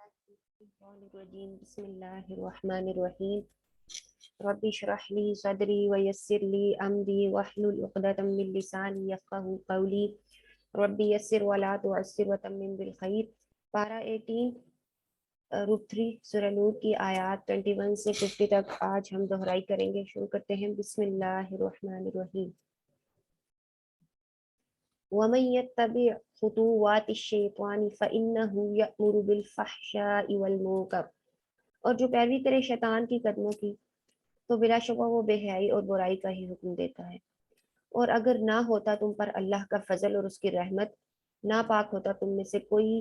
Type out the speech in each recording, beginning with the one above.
بسم اللہ الرحمن الرحیم رب اشرح لی صدری ویسر لی امری واحلل عقدۃ من لسانی یفقہوا قولی رب یسر ولا تعسر وتمم بالخیر۔ پارہ 18 رکو 3 سورہ نور کی آیات 21 سے 50 تک آج ہم دہرائی کریں گے۔ شروع کرتے ہیں۔ بسم اللہ الرحمن الرحیم۔ وَمَن يَتَّبِعْ خُطُوَّاتِ الشَّيْطَانِ فَإِنَّهُ يَأْمُرُ بِالْفَحْشَاءِ وَالْمُنکَرِ، اور جو پیروی کرے شیطان کی قدموں کی تو بلا شبہ وہ بے حیائی اور برائی کا ہی حکم دیتا ہے۔ اور اگر نہ ہوتا تم پر اللہ کا فضل اور اس کی رحمت، نہ پاک ہوتا تم میں سے کوئی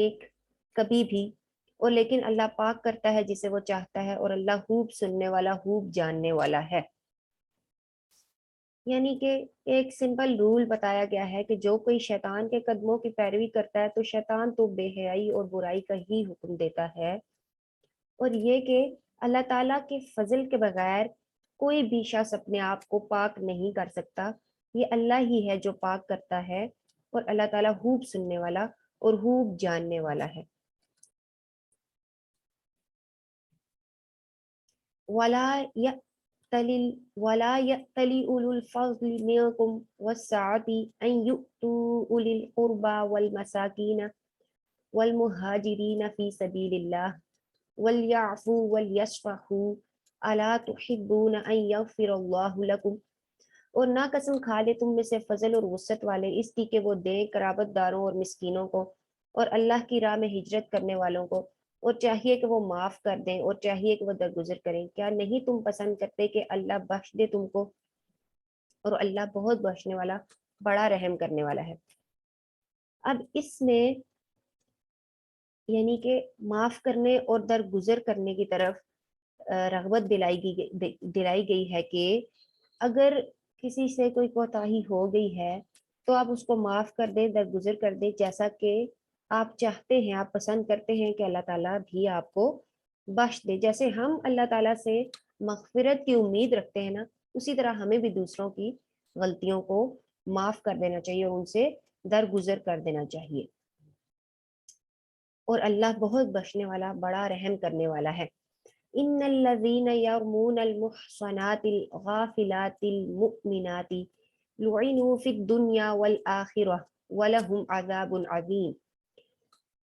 ایک کبھی بھی، اور لیکن اللہ پاک کرتا ہے جسے وہ چاہتا ہے، اور اللہ خوب سننے والا خوب جاننے والا ہے۔ یعنی کہ ایک سمپل رول بتایا گیا ہے کہ جو کوئی شیطان کے قدموں کی پیروی کرتا ہے تو شیطان تو بے حیائی اور برائی کا ہی حکم دیتا ہے، اور یہ کہ اللہ تعالیٰ کے فضل کے بغیر کوئی بھی شخص اپنے آپ کو پاک نہیں کر سکتا، یہ اللہ ہی ہے جو پاک کرتا ہے، اور اللہ تعالیٰ خوب سننے والا اور خوب جاننے والا ہے۔ وَلَا يَأْتَلِ أُولُو الْفَضْلِ مِنْكُمْ وَالسَّعَةِ أَنْ يُؤْتُوا أُولِي الْقُرْبَى وَالْمَسَاكِينَ وَالْمُهَاجِرِينَ فِي سَبِيلِ اللَّهِ وَلْيَعْفُوا وَلْيَصْفَحُوا أَلَا تُحِبُّونَ أَنْ يَغْفِرَ اللَّهُ لَكُمْ، اور نہ قسم کھا لے تم میں سے فضل اور وسعت والے اس کی کہ وہ دیں قرابت داروں اور مسکینوں کو اور اللہ کی راہ میں ہجرت کرنے والوں کو، اور چاہیے کہ وہ معاف کر دیں اور چاہیے کہ وہ درگزر کریں۔ کیا نہیں تم پسند کرتے کہ اللہ بخش دے تم کو، اور اللہ بہت بخشنے والا بڑا رحم کرنے والا ہے۔ اب اس میں یعنی کہ معاف کرنے اور درگزر کرنے کی طرف رغبت دلائی گئی ہے کہ اگر کسی سے کوئی کوتاہی ہو گئی ہے تو آپ اس کو معاف کر دیں، درگزر کر دیں، جیسا کہ آپ چاہتے ہیں، آپ پسند کرتے ہیں کہ اللہ تعالیٰ بھی آپ کو بخش دے۔ جیسے ہم اللہ تعالیٰ سے مغفرت کی امید رکھتے ہیں نا، اسی طرح ہمیں بھی دوسروں کی غلطیوں کو معاف کر دینا چاہیے اور ان سے درگزر کر دینا چاہیے، اور اللہ بہت بخشنے والا بڑا رحم کرنے والا ہے۔ ان الذين يرمون المحصنات الغافلات المؤمنات لعنوا في الدنيا والآخرة ولهم عذاب عظیم،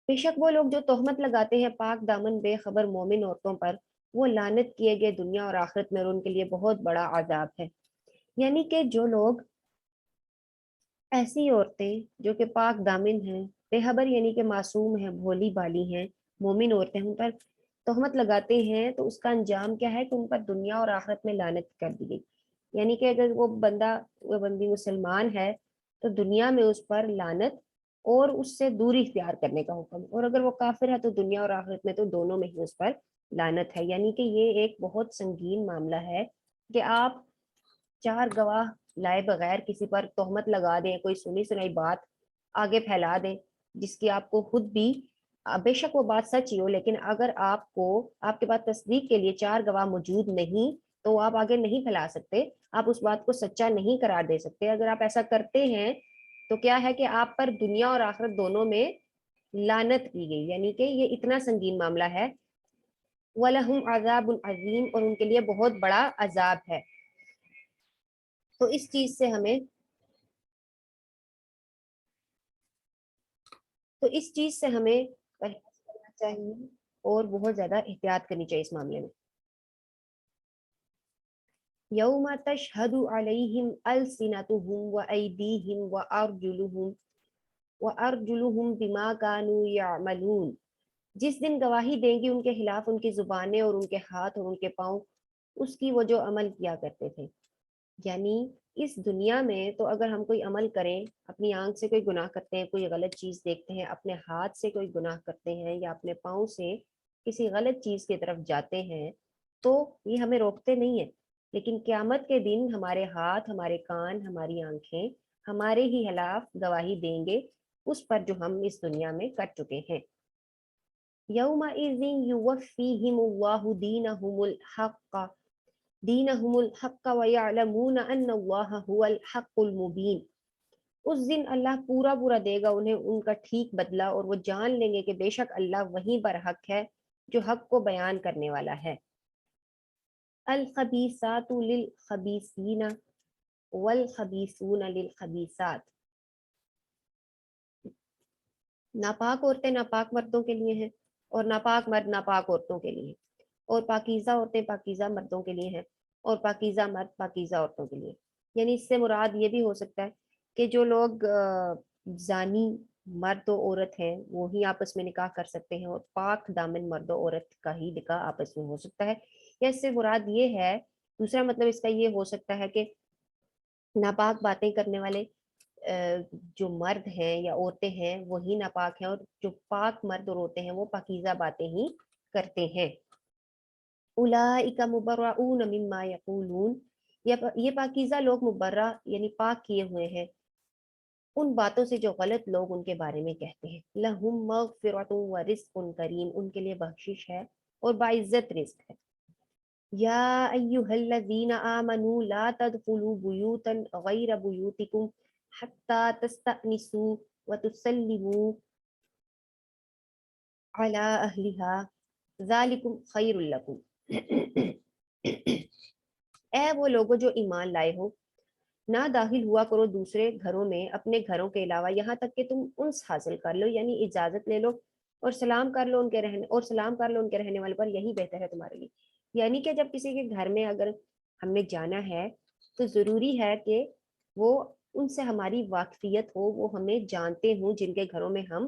بے شک وہ لوگ جو تہمت لگاتے ہیں پاک دامن بے خبر مومن عورتوں پر، وہ لعنت کیے گئے دنیا اور آخرت میں، اور ان کے لیے بہت بڑا عذاب ہے۔ یعنی کہ جو لوگ ایسی عورتیں جو کہ پاک دامن ہیں، بے خبر یعنی کہ معصوم ہیں، بھولی بالی ہیں، مومن عورتیں، ان پر تہمت لگاتے ہیں تو اس کا انجام کیا ہے کہ ان پر دنیا اور آخرت میں لعنت کر دی گئی۔ یعنی کہ اگر وہ بندی مسلمان ہے تو دنیا میں اس پر لعنت اور اس سے دوری اختیار کرنے کا حکم، اور اگر وہ کافر ہے تو دنیا اور آخرت میں تو دونوں میں ہی اس پر لعنت ہے۔ یعنی کہ یہ ایک بہت سنگین معاملہ ہے کہ آپ چار گواہ لائے بغیر کسی پر تہمت لگا دیں، کوئی سنی سنائی بات آگے پھیلا دیں جس کی آپ کو خود بھی بے شک وہ بات سچ ہی ہو، لیکن اگر آپ کے پاس تصدیق کے لیے چار گواہ موجود نہیں تو آپ آگے نہیں پھیلا سکتے، آپ اس بات کو سچا نہیں قرار دے سکتے۔ اگر آپ ایسا کرتے ہیں تو کیا ہے کہ آپ پر دنیا اور آخرت دونوں میں لعنت کی گئی، یعنی کہ یہ اتنا سنگین معاملہ ہے۔ وَلَهُمْ عَذَابٌ عَظِيمٌ، اور ان کے لیے بہت بڑا عذاب ہے۔ تو اس چیز سے ہمیں پرہیز کرنا چاہیے اور بہت زیادہ احتیاط کرنی چاہیے اس معاملے میں۔ یوم تشہد علیہم السنتہم وایدیہم وارجلہم بما کانوا یعملون، جس دن گواہی دیں گی ان کے خلاف ان کی زبانیں اور ان کے ہاتھ اور ان کے پاؤں اس کی وہ جو عمل کیا کرتے تھے۔ یعنی اس دنیا میں تو اگر ہم کوئی عمل کریں، اپنی آنکھ سے کوئی گناہ کرتے ہیں، کوئی غلط چیز دیکھتے ہیں، اپنے ہاتھ سے کوئی گناہ کرتے ہیں، یا اپنے پاؤں سے کسی غلط چیز کی طرف جاتے ہیں تو یہ ہمیں روکتے نہیں ہیں، لیکن قیامت کے دن ہمارے ہاتھ، ہمارے کان، ہماری آنکھیں ہمارے ہی خلاف گواہی دیں گے اس پر جو ہم اس دنیا میں کر چکے ہیں۔ یومئذ یوفیہم اللہ دینہم الحق ویعلمون ان اللہ هو الحق المبین، اس دن اللہ پورا پورا دے گا انہیں ان کا ٹھیک بدلہ، اور وہ جان لیں گے کہ بے شک اللہ وہیں پر حق ہے جو حق کو بیان کرنے والا ہے۔ الخبیثات للخبیثین والخبیثون للخبیثات، ناپاک عورتیں ناپاک مردوں کے لیے ہیں، اور ناپاک مرد ناپاک عورتوں کے لیے، اور پاکیزہ عورتیں پاکیزہ مردوں کے لیے ہیں، اور پاکیزہ مرد پاکیزہ عورتوں کے لیے۔ یعنی اس سے مراد یہ بھی ہو سکتا ہے کہ جو لوگ زانی مرد و عورت ہیں وہی آپس میں نکاح کر سکتے ہیں، اور پاک دامن مرد و عورت کا ہی نکاح آپس میں ہو سکتا ہے، یا اس سے مراد یہ ہے، دوسرا مطلب اس کا یہ ہو سکتا ہے کہ ناپاک باتیں کرنے والے جو مرد ہیں یا عورتیں ہیں وہی ناپاک ہیں، اور جو پاک مرد اور عورتیں ہیں وہ پاکیزہ باتیں ہی کرتے ہیں۔ اولئک مبرؤون مما یقولون، یہ پاکیزہ لوگ مبرہ یعنی پاک کیے ہوئے ہیں ان باتوں سے جو غلط لوگ ان کے بارے میں کہتے ہیں۔ لہم مغفرۃ ورزق کریم، ان کے لیے بخشش ہے اور باعزت رزق ہے۔ یا ایہا الذین آمنوا لا تدخلوا بیوتا غیر بیوتکم حتی تستأنسوا وتسلموا علی اہلہا ذالکم خیر لکم۔ اے وہ لوگوں جو ایمان لائے ہو، نہ داخل ہوا کرو دوسرے گھروں میں اپنے گھروں کے علاوہ یہاں تک کہ تم انس حاصل کر لو، یعنی اجازت لے لو اور سلام کر لو ان کے رہنے والے پر، یہی بہتر ہے تمہارے لیے۔ یعنی کہ جب کسی کے گھر میں اگر ہم نے جانا ہے تو ضروری ہے کہ وہ ان سے ہماری واقفیت ہو، وہ ہمیں جانتے ہوں جن کے گھروں میں ہم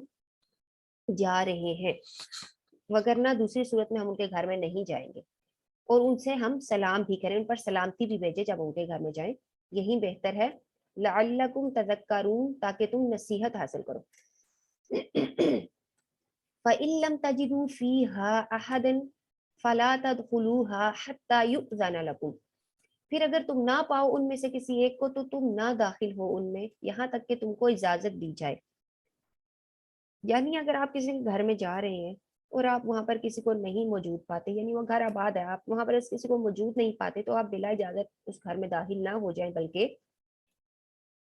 جا رہے ہیں، وگرنہ دوسری صورت میں ہم ان کے گھر میں نہیں جائیں گے، اور ان سے ہم سلام بھی کریں، ان پر سلامتی بھی بھیجیں جب ان کے گھر میں جائیں، یہی بہتر ہے۔ لعلکم تذکرون، تاکہ تم نصیحت حاصل کرو۔ فَإِن لَّمْ تَجِدُوا فِيهَا أَحَدًا فَلَا تَدْخُلُوهَا حَتَّى يُؤْذَنَ لَكُمْ، پھر اگر تم نہ پاؤ ان میں سے کسی ایک کو تو تم نہ داخل ہو ان میں یہاں تک کہ تم کو اجازت دی جائے۔ یعنی اگر آپ کسی کے گھر میں جا رہے ہیں اور آپ وہاں پر کسی کو نہیں موجود پاتے، یعنی وہ گھر آباد ہے، آپ وہاں پر کسی کو موجود نہیں پاتے، تو آپ بلا اجازت اس گھر میں داخل نہ ہو جائیں، بلکہ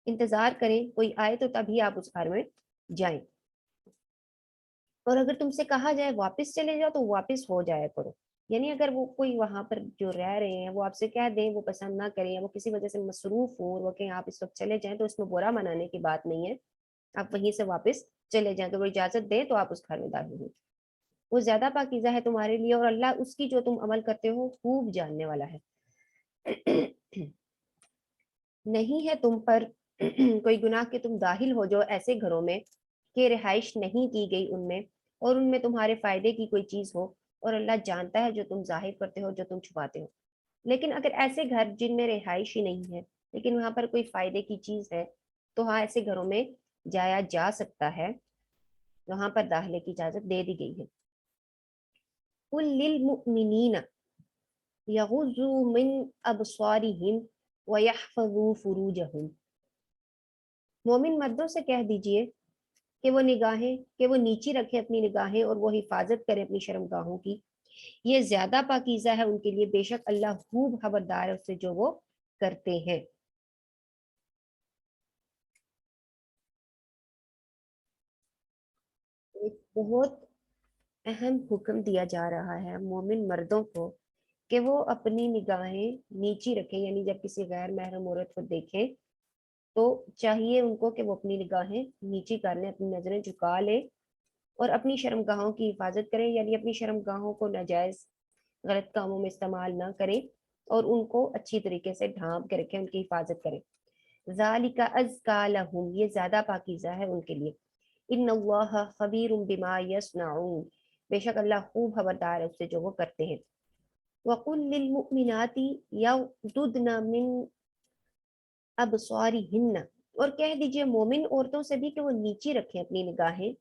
انتظار کریں کوئی آئے تو تبھی آپ اس گھر میں جائیں۔ اور اگر تم سے کہا جائے واپس چلے جاؤ تو واپس ہو جایا کرو، یعنی اگر وہ کوئی وہاں پر جو رہ رہے ہیں وہ آپ سے کہہ دیں وہ پسند نہ کریں، یا وہ کسی وجہ سے مصروف ہو وہ کہیں آپ اس وقت چلے جائیں، تو اس میں برا منانے کی بات نہیں ہے، آپ وہیں سے واپس چلے جائیں، تو وہ اجازت دیں تو آپ اس گھر میں داخل ہوں۔ وہ زیادہ پاکیزہ ہے تمہارے لیے، اور اللہ اس کی جو تم عمل کرتے ہو خوب جاننے والا ہے۔ نہیں ہے تم پر کوئی گناہ کہ تم داخل ہو جو ایسے گھروں میں کہ رہائش نہیں کی گئی ان میں، اور ان میں تمہارے فائدے کی کوئی چیز ہو، اور اللہ جانتا ہے جو تم ظاہر کرتے ہو جو تم چھپاتے ہو۔ لیکن اگر ایسے گھر جن میں رہائش ہی نہیں ہے لیکن وہاں پر کوئی فائدے کی چیز ہے، تو ہاں ایسے گھروں میں جایا جا سکتا ہے، وہاں پر داخلے کی اجازت دے دی گئی ہے۔ قل للمؤمنین یغضوا من ابصارہم ویحفظوا فروجہم، مومن مردوں سے کہہ دیجئے کہ وہ نیچی رکھیں اپنی نگاہیں اور وہ حفاظت کریں اپنی شرمگاہوں کی، یہ زیادہ پاکیزہ ہے ان کے لیے، بے شک اللہ خوب خبردار ہے اس سے جو وہ کرتے ہیں۔ ایک بہت اہم حکم دیا جا رہا ہے مومن مردوں کو کہ وہ اپنی نگاہیں نیچی رکھیں، یعنی جب کسی غیر محرم عورت کو دیکھیں تو چاہیے ان کو کہ وہ اپنی نگاہیں نیچی کر لیں، اپنی نظریں جھکا لیں، اور اپنی شرمگاہوں کی حفاظت کریں، یعنی اپنی شرمگاہوں کو ناجائز غلط کاموں میں استعمال نہ کریں، اور ان کو اچھی طریقے سے ڈھانپ کے رکھیں، ان کی حفاظت کریں۔ ذالک ازکا لہم، یہ زیادہ پاکیزہ ہے ان کے لیے۔ ان اللہ خبیر بما یصنعون، بے شک اللہ خوب خبردار ہے اس سے جو وہ کرتے ہیں۔ وقل للمؤمنات یغضضن من ابصارہن، اور کہہ دیجئے مومن عورتوں سے بھی کہ وہ نیچی رکھیں اپنی نگاہیں۔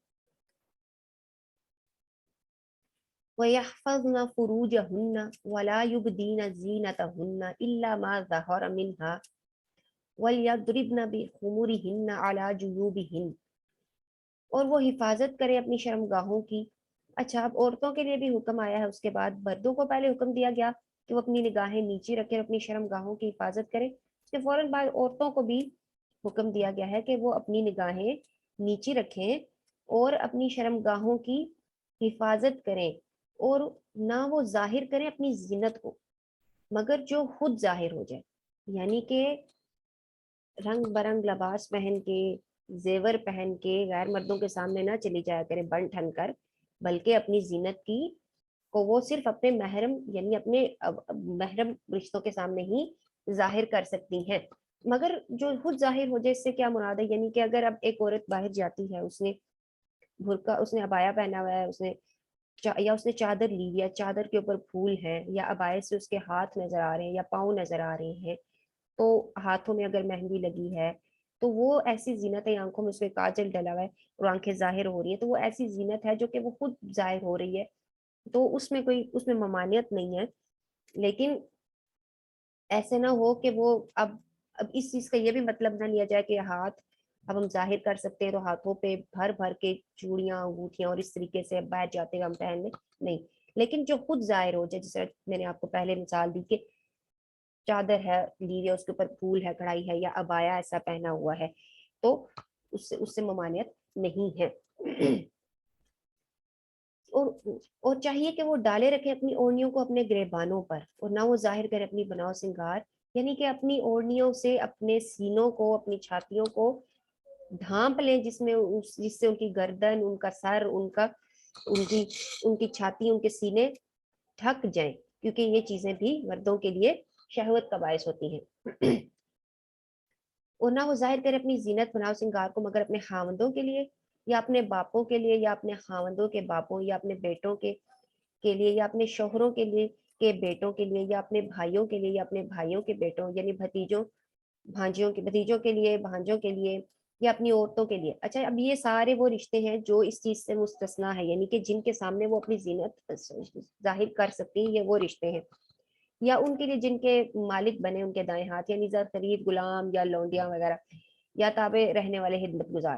وَيَحْفَظْنَ فُرُوجَهُنَّ وَلَا يُبْدِينَ زِينَتَهُنَّ إِلَّا مَا ظَهَرَ مِنْهَا وَلْيَضْرِبْنَ بِخُمُرِهِنَّ عَلَى جُيُوبِهِنَّ، اور وہ حفاظت کریں اپنی شرمگاہوں کی۔ اچھا، اب عورتوں کے لیے بھی حکم آیا ہے، اس کے بعد مردوں کو پہلے حکم دیا گیا کہ وہ اپنی نگاہیں نیچی رکھیں، اپنی شرمگاہوں کی حفاظت کریں، اس کے فوراً بعد عورتوں کو بھی حکم دیا گیا ہے کہ وہ اپنی نگاہیں نیچی رکھیں اور اپنی شرمگاہوں کی حفاظت کریں اور نہ وہ ظاہر کریں اپنی زینت کو مگر جو خود ظاہر ہو جائے، یعنی کہ رنگ برنگ لباس پہن کے زیور پہن کے غیر مردوں کے سامنے نہ چلی جایا کرے بن ٹھن کر، بلکہ اپنی زینت کی کو وہ صرف اپنے محرم یعنی اپنے محرم رشتوں کے سامنے ہی ظاہر کر سکتی ہیں۔ مگر جو خود ظاہر ہو جائے اس سے کیا مراد ہے، یعنی کہ اگر اب ایک عورت باہر جاتی ہے، اس نے برقع، اس نے عبایا پہنا ہوا ہے، اس نے یا اس نے چادر لی ہے، چادر کے اوپر پھول ہیں، یا عبایا سے اس کے ہاتھ نظر آ رہے ہیں یا پاؤں نظر آ رہے ہیں، تو ہاتھوں میں اگر مہندی لگی ہے تو وہ ایسی زینت ہے، آنکھوں میں اس کے کاجل ڈلا ہوا ہے اور آنکھیں ظاہر ہو رہی ہے، تو وہ ایسی زینت ہے جو کہ وہ خود ظاہر ہو رہی ہے، تو اس میں ممانعت نہیں ہے۔ لیکن ایسے نہ ہو کہ وہ اب اس چیز کا یہ بھی مطلب نہ لیا جائے کہ ہاتھ اب ہم ظاہر کر سکتے ہیں تو ہاتھوں پہ بھر بھر کے چوڑیاں انگوٹھیاں اور اس طریقے سے بیٹھ جاتے ہیں ہم پہننے، نہیں، لیکن جو خود ظاہر ہو جائے، جیسے میں نے آپ کو پہلے مثال دی کہ چادر ہے لی ہے، اس کے اوپر پھول ہے، کڑھائی ہے، یا عبایا ایسا پہنا ہوا ہے، تو اس سے ممانعت نہیں ہے۔ اور چاہیے کہ وہ ڈالے رکھے اپنی اوڑھنیوں کو اپنے گریبانوں پر اور نہ وہ ظاہر کرے اپنی بناؤ سنگار، یعنی کہ اپنی اوڑھنیوں سے اپنے سینوں کو، اپنی چھاتیوں کو ڈھانپ لیں، جس سے ان کی گردن، ان کا سر، ان کی چھاتی، ان کے سینے ڈھک جائیں، کیونکہ یہ چیزیں بھی مردوں کے لیے شہوت کا باعث ہوتی ہیں۔ اور نہ وہ ظاہر کرے اپنی زینت، بناؤ سنگار کو مگر اپنے خاوندوں کے لیے یا اپنے باپوں کے لیے یا اپنے خاوندوں کے باپوں یا اپنے بیٹوں کے لیے یا اپنے شوہروں کے لیے کے بیٹوں کے لیے یا اپنے بھائیوں کے لیے یا اپنے بھائیوں کے بیٹوں یعنی بھتیجوں کے لیے، بھانجوں کے لیے، یا اپنی عورتوں کے لیے۔ اچھا، اب یہ سارے وہ رشتے ہیں جو اس چیز سے مستثنا ہے، یعنی کہ جن کے سامنے وہ اپنی زینت ظاہر کر سکتی ہیں، یہ وہ رشتے ہیں، یا ان کے لیے جن کے مالک بنے ان کے دائیں ہاتھ، یعنی زر خرید، غلام یا لونڈیاں وغیرہ، یا تابع رہنے والے خدمت گزار۔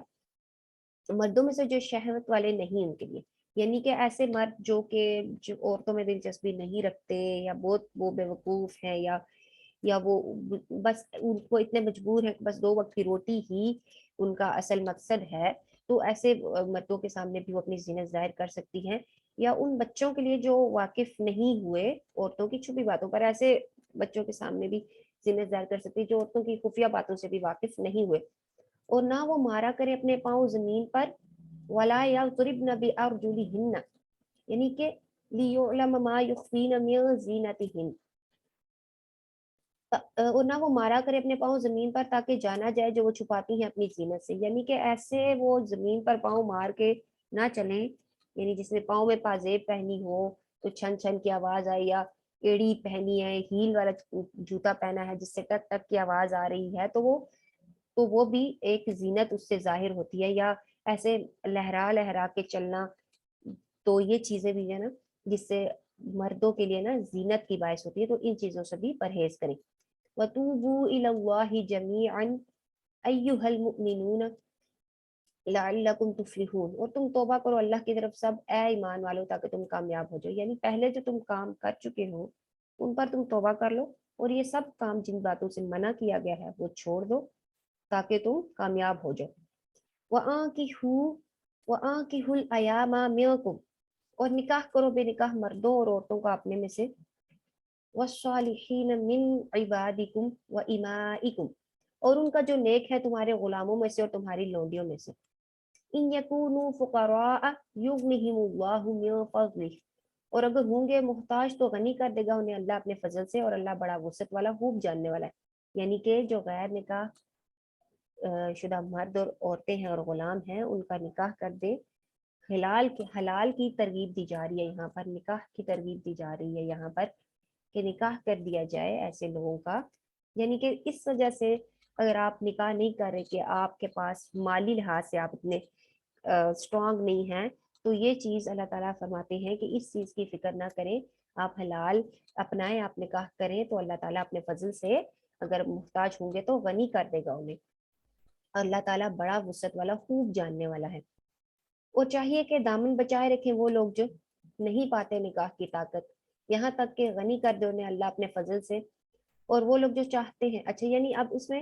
مردوں میں سے جو شہوت والے نہیں ان کے لیے، یعنی کہ ایسے مرد جو عورتوں میں دلچسپی نہیں رکھتے، یا بہت وہ بے وقوف ہیں، یا وہ بس ان کو اتنے مجبور ہیں کہ بس 2 وقت کی روٹی ہی ان کا اصل مقصد ہے، تو ایسے مردوں کے سامنے بھی وہ اپنی زینت ظاہر کر سکتی ہیں۔ یا ان بچوں کے لیے جو واقف نہیں ہوئے عورتوں کی چھپی باتوں پر، ایسے بچوں کے سامنے بھی زینت ظاہر کر سکتی ہے جو عورتوں کی خفیہ باتوں سے بھی واقف نہیں ہوئے۔ اور نہ وہ مارا کرے اپنے پاؤں زمین پر، ولا یضربن بارجلہن، یعنی کہ لیعلم ما یخفین من زینتہن، اور نہ وہ مارا کرے اپنے پاؤں زمین پر تاکہ جانا جائے جو وہ چھپاتی ہیں اپنی زینت سے، یعنی کہ ایسے وہ زمین پر پاؤں مار کے نہ چلیں، یعنی جس نے پاؤں میں پازیب پہنی ہو تو چھن چھن کی آواز آئی، یا ایڑی پہنی ہے، ہیل والا جوتا پہنا ہے جس سے ٹک ٹک کی آواز آ رہی ہے، تو وہ بھی ایک زینت اس سے ظاہر ہوتی ہے۔ یا ایسے لہرا لہرا کے چلنا، تو یہ چیزیں بھی ہے نا جس سے مردوں کے لیے نا زینت کی باعث ہوتی ہے، تو ان چیزوں سے بھی پرہیز کریں۔ وَتُوبُوا إِلَى اللَّهِ جَمِيعًا أَيُّهَا الْمُؤْمِنُونَ لَعَلَّكُمْ تُفْلِحُونَ، اور تم توبہ کرو اللہ کی طرف سب اے ایمان والو تاکہ تم کامیاب ہو جاؤ، یعنی پہلے جو تم کام کر چکے ہو ان پر تم توبہ کر لو، اور یہ سب کام جن باتوں سے منع کیا گیا ہے وہ چھوڑ دو تاکہ تم کامیاب ہو جاؤ۔ وَآنكِحُوا الْأَيَامَ مِنكُمْ، اور نکاح کرو بے نکاح مردوں اور عورتوں کا اپنے میں سے، وَالصَّالِحِينَ مِنْ عِبَادِكُمْ وَإِمَائِكُمْ، اور ان کا جو نیک ہے تمہارے غلاموں میں سے اور تمہاری لونڈیوں میں سے، ان یکونوا فقراء یغنہم اللہ من فضلہ، اور اگر ہوں گے محتاج تو غنی کر دے گا انہیں اللہ اپنے فضل سے، اور اللہ بڑا وسعت والا خوب جاننے والا ہے۔ یعنی کہ جو غیر نکاح شدہ مرد اور عورتیں ہیں اور غلام ہیں ان کا نکاح کر دے، حلال کی ترغیب دی جا رہی ہے یہاں پر، نکاح کی ترغیب دی جا رہی ہے یہاں پر کہ نکاح کر دیا جائے ایسے لوگوں کا، یعنی کہ اس وجہ سے اگر آپ نکاح نہیں کر رہے کہ آپ کے پاس مالی لحاظ سے آپ اتنے اسٹرانگ نہیں ہیں، تو یہ چیز اللہ تعالیٰ فرماتے ہیں کہ اس چیز کی فکر نہ کریں، آپ حلال اپنائیں، آپ نکاح کریں تو اللہ تعالیٰ اپنے فضل سے اگر محتاج ہوں گے تو غنی کر دے گا انہیں، اللہ تعالیٰ بڑا وسعت والا خوب جاننے والا ہے۔ اور چاہیے کہ دامن بچائے رکھیں وہ لوگ جو نہیں پاتے نکاح کی طاقت، یہاں تک کہ غنی کر دے انہیں اللہ اپنے فضل سے، اور وہ لوگ جو چاہتے ہیں، اچھا یعنی اب اس میں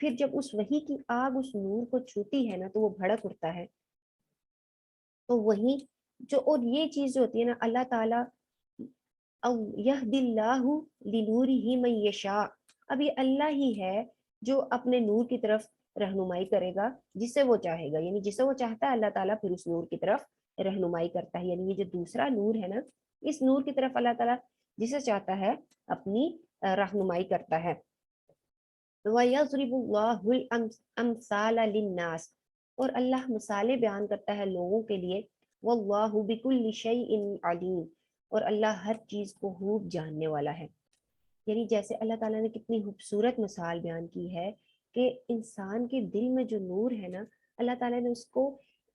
پھر جب اس وحی کی آگ اس نور کو چھوتی ہے نا تو وہ بھڑک اٹھتا ہے. تو وہی جو اور یہ چیز جو ہوتی ہے نا اللہ تعالیٰ او یہدی اللہ لنورہ من یشاء، اب یہ اللہ ہی ہے جو اپنے نور کی طرف رہنمائی کرے گا جسے وہ چاہے گا، یعنی جسے وہ چاہتا ہے اللہ تعالیٰ پھر اس نور کی طرف رہنمائی کرتا ہے. یعنی یہ جو دوسرا نور ہے نا اس نور کی طرف اللہ تعالیٰ جسے چاہتا ہے اپنی رہنمائی کرتا ہے. وَيَضْرِبُ اللَّهُ الْأَمْثَالَ لِلنَّاسِ، اور اللہ مثالیں بیان کرتا ہے لوگوں کے لیے. وَاللَّهُ بِكُلِّ شَيْءٍ عَلِيمٌ، اور اللہ ہر چیز کو خوب جاننے والا ہے. یعنی جیسے اللہ تعالیٰ نے کتنی خوبصورت مثال بیان کی ہے کہ انسان کے دل میں جو نور ہے نا اللہ تعالیٰ نے اس کو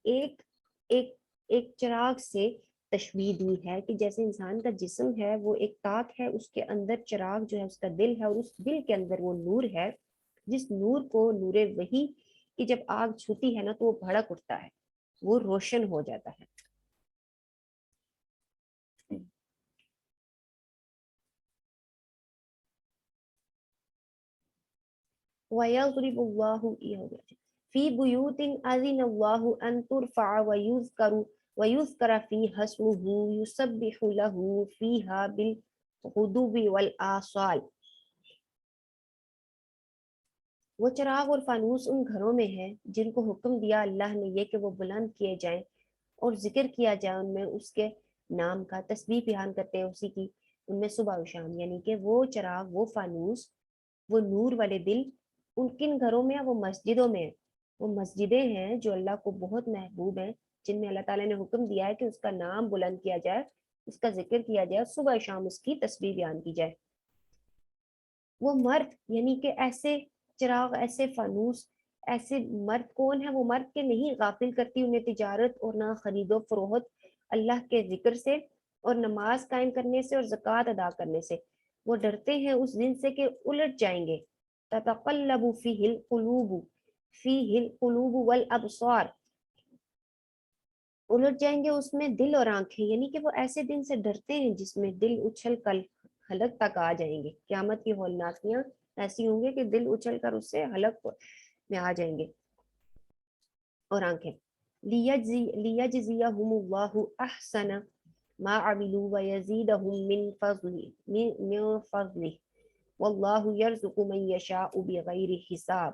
ایک ایک ایک چراغ سے تشبیہ دی ہے کہ جیسے انسان کا جسم ہے وہ ایک تاک ہے، اس کے اندر چراغ جو ہے اس کا دل ہے، اور اس دل کے اندر وہ نور ہے جس نور کو نور وحی کی جب آگ چھوتی ہے نا تو وہ بھڑک اٹھتا ہے، وہ روشن ہو جاتا ہے. وَيَضْرِبُ اللَّهُ فِي بُيُوتٍ أَذِنَ اللَّهُ أَن تُرْفَعَ وَيُذْكَرَ فِيهَا اسْمُهُ يُسَبِّحُ لَهُ فِيهَا بِالْغُدُوِّ وَالْآصَالِ. وہ چراغ اور فانوس ان گھروں میں ہے جن کو حکم دیا اللہ نے یہ کہ وہ بلند کیے جائیں اور ذکر کیا جائے ان میں اس کے نام کا، تسبیح بیان کرتے ہیں اسی کی ان میں صبح و شام. یعنی کہ وہ چراغ، وہ فانوس، وہ نور والے دل ان کن گھروں میں ہیں؟ وہ مسجدوں میں ہیں. وہ مسجدیں ہیں جو اللہ کو بہت محبوب ہیں، جن میں اللہ تعالیٰ نے حکم دیا ہے کہ اس کا نام بلند کیا جائے، اس کا ذکر کیا جائے، صبح شام اس کی تسبیح بیان کی جائے. وہ مرد یعنی کہ ایسے چراغ، ایسے فانوس، ایسے مرد کون ہے؟ وہ مرد کے نہیں غافل کرتی انہیں تجارت اور نہ خرید و فروخت اللہ کے ذکر سے اور نماز قائم کرنے سے اور زکوٰۃ ادا کرنے سے. وہ ڈرتے ہیں اس دن سے کہ الٹ جائیں گے. تتقلب فیہ القلوب والابصار، الٹ جائیں گے اس میں دل اور آنکھیں. یعنی کہ وہ ایسے دن سے ڈرتے ہیں جس میں دل اچھل کر حلق تک آ جائیں گے. قیامت کی ہولناکیاں ایسی ہوں گے کہ دل اچھل کر اس سے حلق میں آ جائیں گے اور آنکھیں. لیجزیہم اللہ احسن ما عملوا ویزیدہم من فضلہ واللہ یرزق من یشاء بغیر حساب،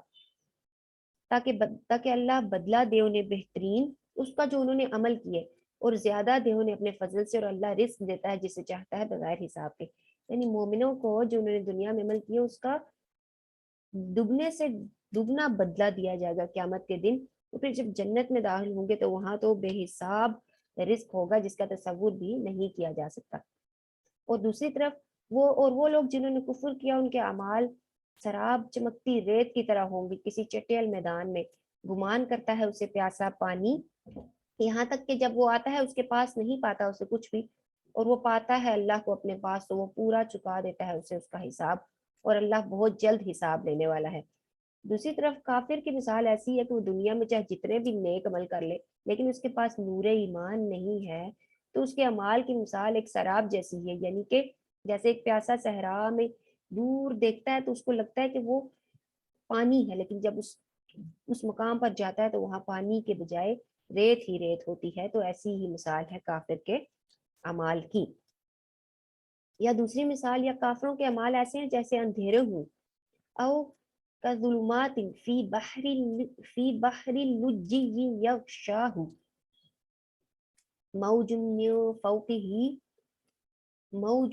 تاکہ اللہ بدلہ دے انہیں بہترین اس کا جو انہوں نے عمل کیے، اور زیادہ دے انہیں اپنے فضل سے، اور اللہ رزق دیتا ہے جسے چاہتا ہے بغیر حساب کے. یعنی مومنوں کو جو انہوں نے دنیا میں عمل کیا اس کا دگنے سے دگنا بدلہ دیا جائے گا قیامت کے دن. تو پھر جب جنت میں داخل ہوں گے تو وہاں تو بے حساب رزق ہوگا جس کا تصور بھی نہیں کیا جا سکتا. اور دوسری طرف وہ لوگ جنہوں نے کفر کیا ان کے اعمال سراب چمکتی ریت کی طرح ہوں گے کسی چٹیل میدان میں. گمان کرتا ہے اسے پیاسا پانی، یہاں تک کہ جب وہ آتا ہے اس کے پاس نہیں پاتا اسے کچھ بھی، اور وہ پاتا ہے اللہ کو اپنے پاس تو وہ پورا چکا دیتا ہے اسے اس کا حساب، اور اللہ بہت جلد حساب لینے والا ہے. دوسری طرف کافر کی مثال ایسی ہے کہ وہ دنیا میں چاہے جتنے بھی نیک عمل کر لے لیکن اس کے پاس نور ایمان نہیں ہے تو اس کے اعمال کی مثال ایک سراب جیسی ہے. یعنی کہ جیسے ایک پیاسا صحرا میں دور دیکھتا ہے تو اس کو لگتا ہے کہ وہ پانی ہے، لیکن جب اس مقام پر جاتا ہے تو وہاں پانی کے بجائے ریت ہی ریت ہوتی ہے. تو ایسی ہی مثال ہے کافر کے اعمال کی. یا دوسری مثال، یا کافروں کے اعمال ایسے ہیں جیسے اندھیرے ہوں، او کظلمات فی بحر لجی یغشاہ موج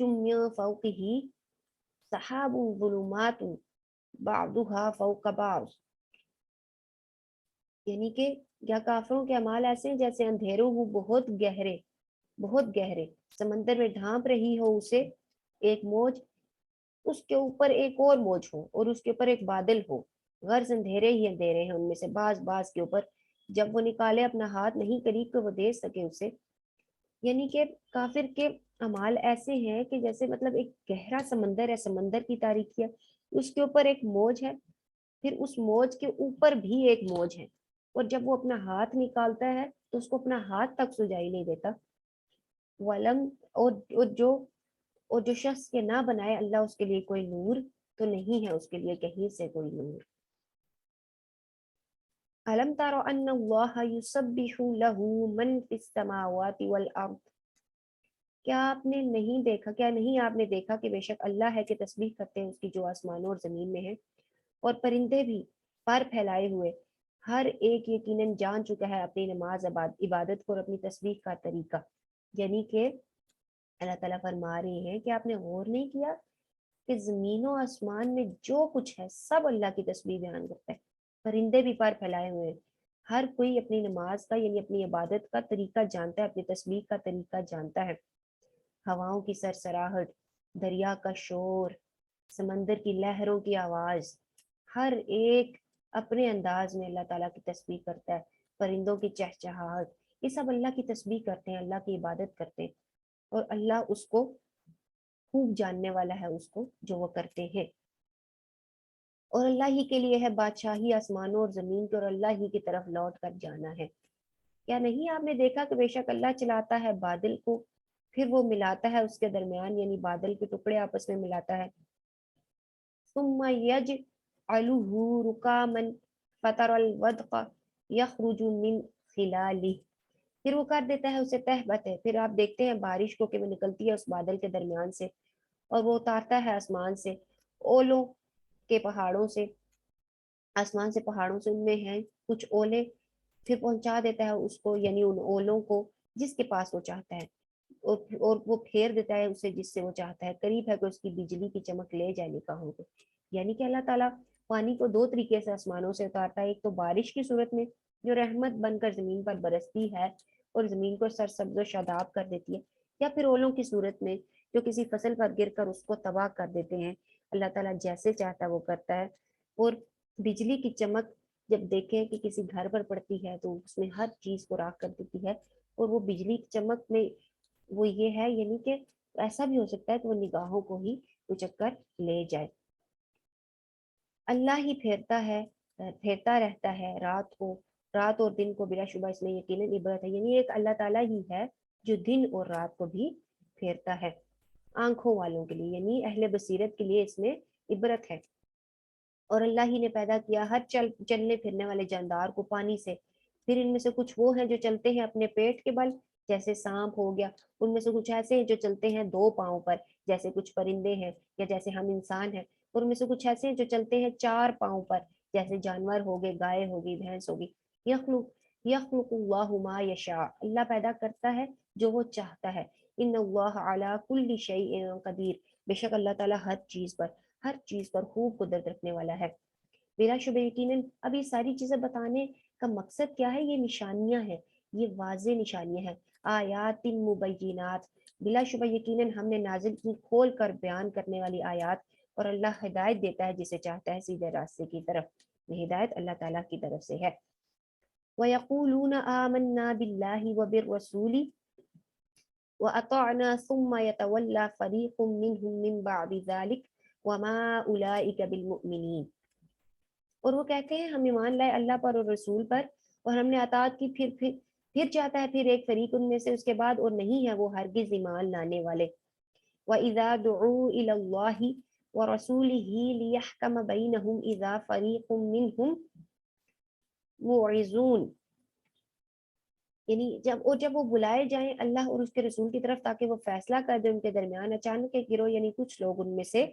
من فوقہ سحاب ظلمات بعضها فوق بعض. یعنی کہ یا کافروں کے اعمال ایسے ہیں جیسے اندھیروں ہوں بہت گہرے سمندر میں ڈھانپ رہی ہو اسے ایک موج، اس کے اوپر ایک اور موج ہو، اور اس کے اوپر ایک بادل ہو. غرض اندھیرے ہی اندھیرے ہیں ان میں سے بعض کے اوپر، جب وہ نکالے اپنا ہاتھ نہیں قریب کہ وہ دے سکے اسے. یعنی کہ کافر کے اعمال ایسے ہیں کہ جیسے مطلب ایک گہرا سمندر ہے، سمندر کی تاریکی ہے، اس کے اوپر ایک موج ہے، پھر اس موج کے اوپر بھی ایک موج ہے، اور جب وہ اپنا ہاتھ نکالتا ہے تو اس کو اپنا ہاتھ تک سجائی نہیں دیتا. ولم اور جو شخص کے نہ بنائے اللہ اس کے لیے کوئی نور تو نہیں ہے اس کے لیے کہیں سے کوئی نور. الم تر ان اللہ یسبح لہ من فی السماوات والارض، کیا آپ نے نہیں دیکھا، کیا نہیں آپ نے دیکھا کہ بے شک اللہ ہے کہ تسبیح کرتے ہیں اس کی جو آسمانوں اور زمین میں ہے، اور پرندے بھی پر پھیلائے ہوئے، ہر ایک یقیناً جان چکا ہے اپنی نماز عبادت کو اور اپنی تسبیح کا طریقہ۔ یعنی کہ اللہ تعالیٰ فرما رہے ہیں کہ آپ نے غور نہیں کیا کہ زمین و آسمان میں جو کچھ ہے سب اللہ کی تسبیح بیان کرتا ہے، پرندے بھی پر پھیلائے ہوئے ہیں، ہر کوئی اپنی نماز کا یعنی اپنی عبادت کا طریقہ جانتا ہے، اپنی تسبیح کا طریقہ جانتا ہے۔ ہواؤں کی سرسراہٹ، دریا کا شور، سمندر کی لہروں کی آواز، ہر ایک اپنے انداز میں اللہ تعالیٰ کی تسبیح کرتا ہے۔ پرندوں کی چہچہاہٹ، یہ سب اللہ کی تسبیح کرتے ہیں، اللہ کی عبادت کرتے ہیں، اور اللہ اس کو خوب جاننے والا ہے، اس کو جو وہ کرتے ہیں۔ اور اللہ ہی کے لیے ہے بادشاہی آسمانوں اور زمین کے، اور اللہ ہی کی طرف لوٹ کر جانا ہے۔ کیا نہیں آپ نے دیکھا کہ بے شک اللہ چلاتا ہے بادل کو، پھر وہ ملاتا ہے اس کے درمیان، یعنی بادل کے ٹکڑے آپس میں ملاتا ہے۔ ثم يجعله ركاما فترى الودق يخرج من خلاله، پھر وہ کر دیتا ہے اسے تہ بتہ، پھر آپ دیکھتے ہیں بارش کو کہ وہ نکلتی ہے اس بادل کے درمیان سے، اور وہ اتارتا ہے آسمان سے، اولوں کے پہاڑوں سے، آسمان سے پہاڑوں سے ان میں ہیں کچھ اولے، پھر پہنچا دیتا ہے اس کو یعنی ان اولوں کو جس کے پاس وہ چاہتا ہے، اور وہ پھیر دیتا ہے اسے جس سے وہ چاہتا ہے، قریب ہے کہ اس کی بجلی کی چمک لے جائے نگاہوں کو۔ یعنی کہ اللہ تعالیٰ پانی کو دو طریقے سے آسمانوں سے اتارتا ہے، ایک تو بارش کی صورت میں جو رحمت بن کر زمین پر برستی ہے اور زمین کو سرسبز و شاداب کر دیتی ہے، یا پھر اولوں کی صورت میں جو کسی فصل پر گر کر اس کو تباہ کر دیتے ہیں۔ اللہ تعالیٰ جیسے چاہتا ہے وہ کرتا ہے۔ اور بجلی کی چمک جب دیکھیں کہ کسی گھر پر پڑتی ہے تو اس میں ہر چیز کو راکھ کر دیتی ہے، اور وہ بجلی کی چمک میں وہ یہ ہے یعنی کہ ایسا بھی ہو سکتا ہے کہ وہ نگاہوں کو ہی اچک کر لے جائے۔ اللہ ہی پھیرتا رہتا ہے رات اور دن کو، بلا شبہ اس میں یقیناً عبرت ہے، یعنی ایک اللہ تعالیٰ ہی ہے جو دن اور رات کو بھی پھیرتا ہے آنکھوں والوں کے لیے، یعنی اہل بصیرت کے لیے اس میں عبرت ہے۔ اور اللہ ہی نے پیدا کیا ہر چلنے پھرنے والے جاندار کو پانی سے، پھر ان میں سے کچھ وہ ہیں جو چلتے ہیں اپنے پیٹ کے بل جیسے سانپ ہو گیا، ان میں سے کچھ ایسے ہیں جو چلتے ہیں دو پاؤں پر جیسے کچھ پرندے ہیں یا جیسے ہم انسان ہیں، اور ان میں سے کچھ ایسے ہیں جو چلتے ہیں چار پاؤں پر جیسے جانور ہو گئے، گائے ہوگی، بھینس ہوگی۔ یخلق اللہ ما یشاء، اللہ پیدا کرتا ہے جو وہ چاہتا ہے۔ ان اللہ علی کل شیء قدیر، بے شک اللہ تعالیٰ ہر چیز پر خوب قدرت رکھنے والا ہے۔ بلا شبہ یقیناً اب یہ ساری چیزیں بتانے کا مقصد کیا ہے؟ یہ نشانیاں ہیں، یہ واضح نشانیاں ہیں، آیات مبینات، بلا شبہ یقیناً ہم نے نازل کی کھول کر بیان کرنے والی آیات، اور اللہ ہدایت دیتا ہے جسے چاہتا ہے سیدھے راستے کی طرف، یہ ہدایت اللہ تعالیٰ کی طرف سے ہے۔ وَيَقُولُونَ آمَنَّا بِاللَّهِ وَبِالرَّسُولِ وَأَطَعْنَا ثُمَّ يَتَوَلَّى فَرِيقٌ مِّنْهُم مِّن بَعْدِ ذَلِكَ وَمَا أُولَئِكَ بِالْمُؤْمِنِينَ، اور وہ کہتے ہیں ہم ایمان لائے اللہ پر اور رسول پر اور ہم نے اطاعت کی، پھر جاتا ہے پھر ایک فریق ان میں سے اس کے بعد، اور نہیں ہے وہ ہرگز ایمان لانے والے۔ وَإِذَا دُعُوا إِلَى اللَّهِ وَرَسُولِهِ لِيَحْكَمَ بَيْنَهُمْ إِذَا فَرِيقٌ مِّنْهُمْ مُعْرِضُونَ، یعنی جب وہ بلائے جائیں اللہ اور اس کے رسول کی طرف تاکہ وہ فیصلہ کر دیں ان کے درمیان، اچانک ایک گروہ یعنی کچھ لوگ ان میں سے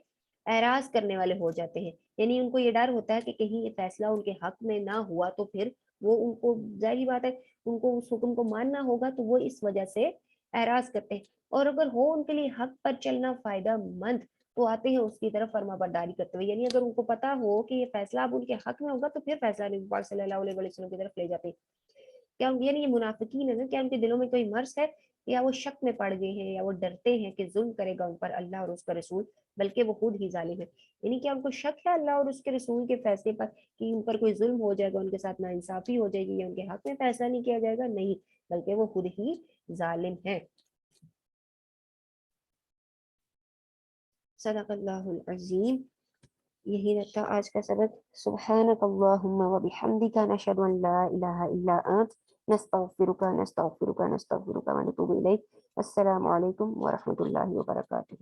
اعراض کرنے والے ہو جاتے ہیں، یعنی ان کو یہ ڈر ہوتا ہے کہ کہیں یہ فیصلہ ان کے حق میں نہ ہوا تو پھر وہ ان کو ظاہری بات ہے ان کو اس حکم کو ماننا ہوگا، تو وہ اس وجہ سے اعراض کرتے ہیں، اور اگر ہو ان کے لیے حق پر چلنا فائدہ مند تو آتے ہیں اس کی طرف فرما برداری کرتے ہوئے، یعنی اگر ان کو پتا ہو کہ یہ فیصلہ اب ان کے حق میں ہوگا تو پھر فیصلہ نبی پاک صلی اللہ علیہ وسلم کی طرف لے جاتے ہیں۔ کیا یعنی یہ منافقین ہے نا، کیا ان کے دلوں میں کوئی مرض ہے، یا وہ شک میں پڑ گئے ہیں، یا وہ ڈرتے ہیں کہ ظلم کرے گا ان پر اللہ اور اس کا رسول، بلکہ وہ خود ہی ظالم ہے، یعنی کیا ان کو شک ہے اللہ اور اس کے رسول کے فیصلے پر کہ ان پر کوئی ظلم ہو جائے گا، ان کے ساتھ ناانصافی ہو جائے گی یا ان کے حق میں فیصلہ نہیں کیا جائے گا؟ نہیں، بلکہ وہ خود ہی ظالم ہے۔ صدق اللہ العظیم۔ یہی رہتا آج کا سبق۔ سبحانک اللہم و بحمدک، نشہد ان لا الہ الا انت، نستغفرک و نتوب الیک۔ السلام علیکم ورحمۃ اللہ وبرکاتہ۔